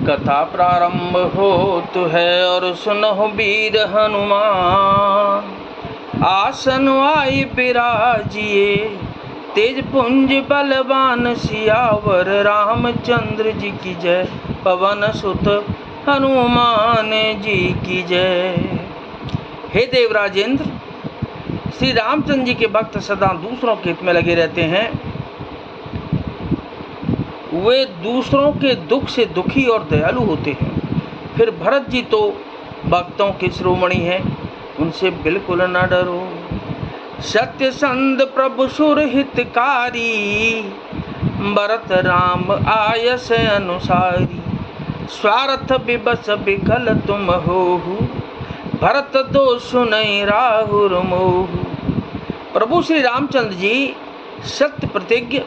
कथा प्रारंभ होत है और सुनहु वीर हनुमान। आसन आई बिराजिए तेज पुंज बलवान सियावर रामचंद्र जी की जय। पवन सुत हनुमान जी की जय। हे देवराजेंद्र, श्री रामचंद्र जी के भक्त सदा दूसरों के हित में लगे रहते हैं। वे दूसरों के दुख से दुखी और दयालु होते हैं। फिर भरत जी तो भक्तों के शिरोमणि हैं, उनसे बिल्कुल न डरो। सत्य संध प्रभु सुर हितकारी, भरत राम आयस अनुसारी। स्वार्थ विबस विकल तुम होहु, भरत तो सुनई राहुर मोहु। प्रभु श्री रामचंद्र जी सत्य प्रतिज्ञ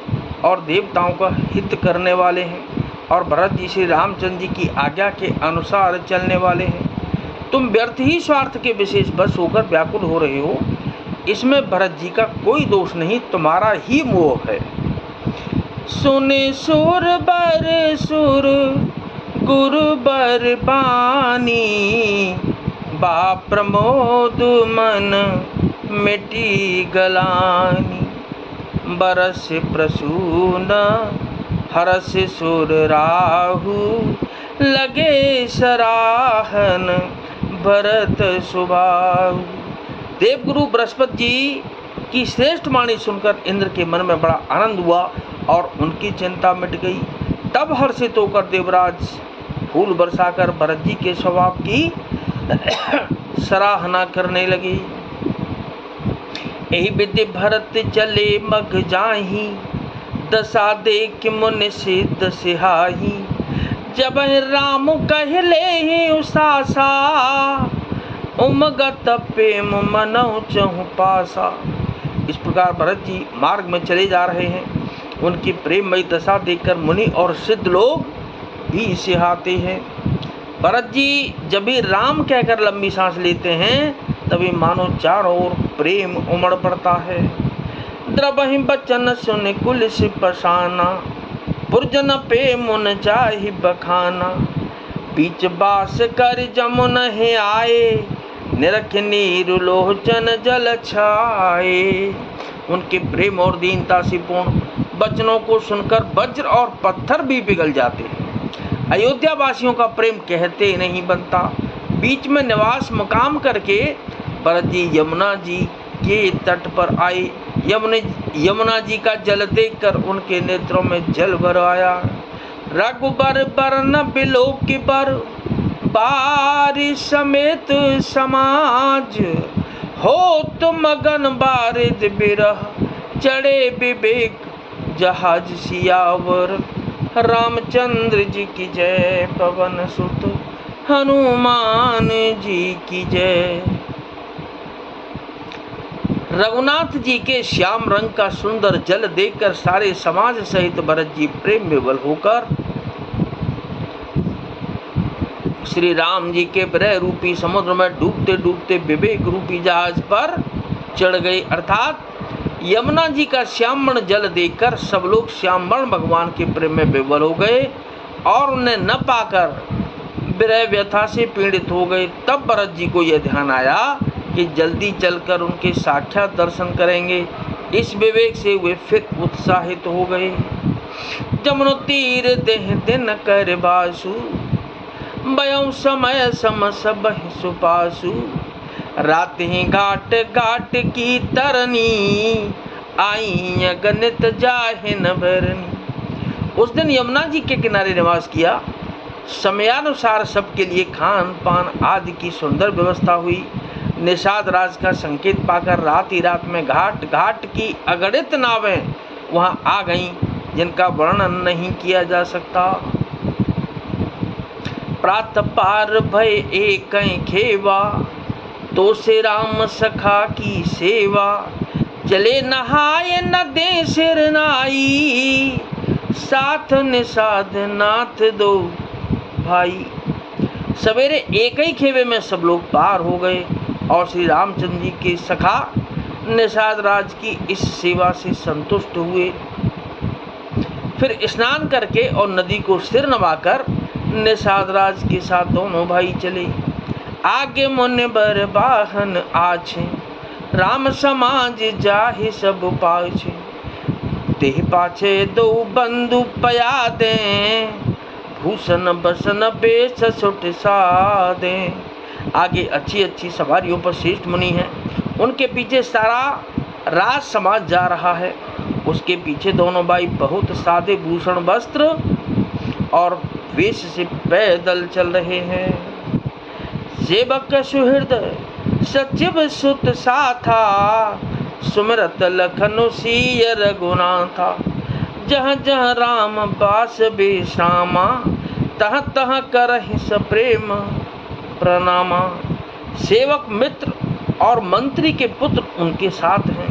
और देवताओं का हित करने वाले हैं और भरत जी श्री रामचंद्र जी की आज्ञा के अनुसार चलने वाले हैं। तुम व्यर्थ ही स्वार्थ के विशेष बस होकर व्याकुल हो रहे हो, इसमें भरत जी का कोई दोष नहीं, तुम्हारा ही मोह है। सुने सुर बर सुर गुरु बर बानी, बा प्रमोद मन मिटी गलानी। बरस प्रसून हरस सुर राहु, लगे सराहन भरत सुबाहु। देवगुरु बृहस्पति जी की श्रेष्ठ वाणी सुनकर इंद्र के मन में बड़ा आनंद हुआ और उनकी चिंता मिट गई। तब हर्षित होकर देवराज फूल बरसाकर भरत जी के स्वभाव की सराहना करने लगे। यही विधि भरत चले मग जाही, दशा देख मुनि सिद्ध सिहाही। जब राम कहले ही उसासा, उमगत प्रेम मनौ चहु पासा। इस प्रकार भरत जी मार्ग में चले जा रहे हैं। उनकी प्रेममयी दशा देखकर मुनि और सिद्ध लोग भी सिहाते हैं। भरत जी जब भी राम कहकर लंबी सांस लेते हैं, तभी मानो चारों ओर प्रेम उमड़ पड़ता है। द्रवहि बचन सुन कुल पसाना, पुरजन पे मुन जाहि बखाना। बीच बास कर जमुन है आए, निरख नीर लोचन जल छाए। उनके प्रेम और दीनता से पूर्ण वचनों को सुनकर वज्र और पत्थर भी पिघल जाते हैं। अयोध्या वासियों का प्रेम कहते नहीं बनता। बीच में निवास मुकाम करके भरत जी यमुना जी के तट पर आए। यमुना जी का जल देखकर उनके नेत्रों में जल भर आया। रघुबर बरन बिलोक बर, बारिश समेत समाज। हो तो मगन बारिद बिरह, चढ़े विवेक जहाज सियावर। रामचंद्र जी की जय, पवन सुत हनुमान जी की जय। रघुनाथ जी के श्याम रंग का सुंदर जल देखकर सारे समाज सहित भरत जी प्रेम विवल होकर श्री राम जी के विरह रूपी समुद्र में डूबते डूबते विवेक रूपी जहाज पर चढ़ गए। अर्थात यमुना जी का श्यामवर्ण जल देखकर सब लोग श्यामवर्ण भगवान के प्रेम में विवल हो गए और उन्हें न पाकर विरह व्यथा से पीड़ित हो गए। तब भरत जी को यह ध्यान आया कि जल्दी चलकर उनके साक्षात दर्शन करेंगे। इस विवेक से वे फिर उत्साहित हो गए। जमुन तीर देह दिन कर बासु, बयौ समय सम सब सुपासु। रात ही घाट घाट की तरनी, आई अगणित जाहि न भरनी। उस दिन यमुना जी के किनारे निवास किया। समयानुसार सबके लिए खान पान आदि की सुंदर व्यवस्था हुई। निषाद राज का संकेत पाकर रात ही रात में घाट घाट की अगणित नावें वहां आ गईं, जिनका वर्णन नहीं किया जा सकता। प्रात पार भय एक खेवा, तो से राम सखा की सेवा। चले नहाय न दे सिर नाई, साथ निषाद नाथ दो भाई। सवेरे एक ही खेवे में सब लोग पार हो गए और श्री रामचंद्र जी के सखा निषाद राज की इस सेवा से संतुष्ट हुए। फिर स्नान करके और नदी को सिर नवाकर निषाद राज के साथ दोनों भाई चले। आगे मुनिबर वाहन आछे, राम समाज जाहि सब पाछे। तेह पाछे दो बंधु पया दे, भूषण बसन बेश सुट सादे। आगे अच्छी अच्छी सवारियों पर श्रेष्ठ मुनि हैं, उनके पीछे सारा राज समाज जा रहा है। उसके पीछे दोनों भाई बहुत सादे भूषण वस्त्र और वेश से पैदल चल रहे हैं। सेवक सुहृदय सचिव सुत साथा, सुमिरत लखन सिय रघुनाथा। जहाँ जहाँ राम बास विश्रामा, तहाँ तहाँ करहि सप्रेम प्रणामा। सेवक मित्र और मंत्री के पुत्र उनके साथ हैं।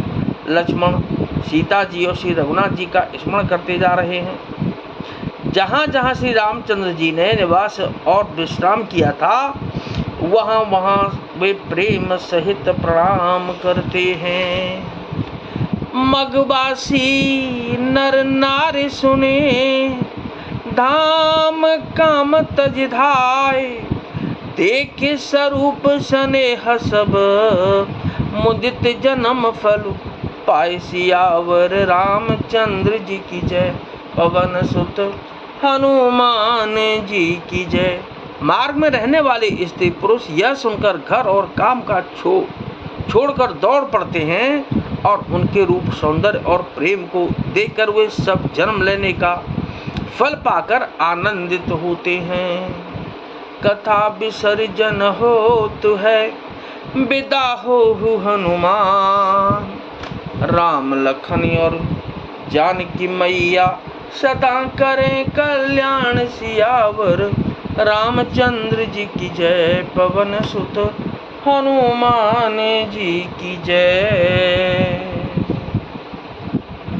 लक्ष्मण सीता जी और श्री रघुनाथ जी का स्मरण करते जा रहे हैं। जहाँ जहाँ श्री रामचंद्र जी ने निवास और विश्राम किया था, वहाँ वहाँ वे प्रेम सहित प्रणाम करते हैं। मगवासी नर नारी सुने, धाम काम तज धाय। देखे स्वरूप स्नेह सब, मुदित जन्म फल पाए। सियावर रामचंद्र जी की जय, पवन सुत हनुमान जी की जय। मार्ग में रहने वाले स्त्री पुरुष यह सुनकर घर और काम का छोड़कर दौड़ पड़ते हैं और उनके रूप सौंदर्य और प्रेम को देखकर वे सब जन्म लेने का फल पाकर आनंदित होते हैं। कथा विसर्जन होतु है, विदा हो हनुमान। राम लखन और जानकी मैया, सदा करें कल्याण। सियावर रामचंद्र जी की जय, पवन सुत हनुमान जी की जय।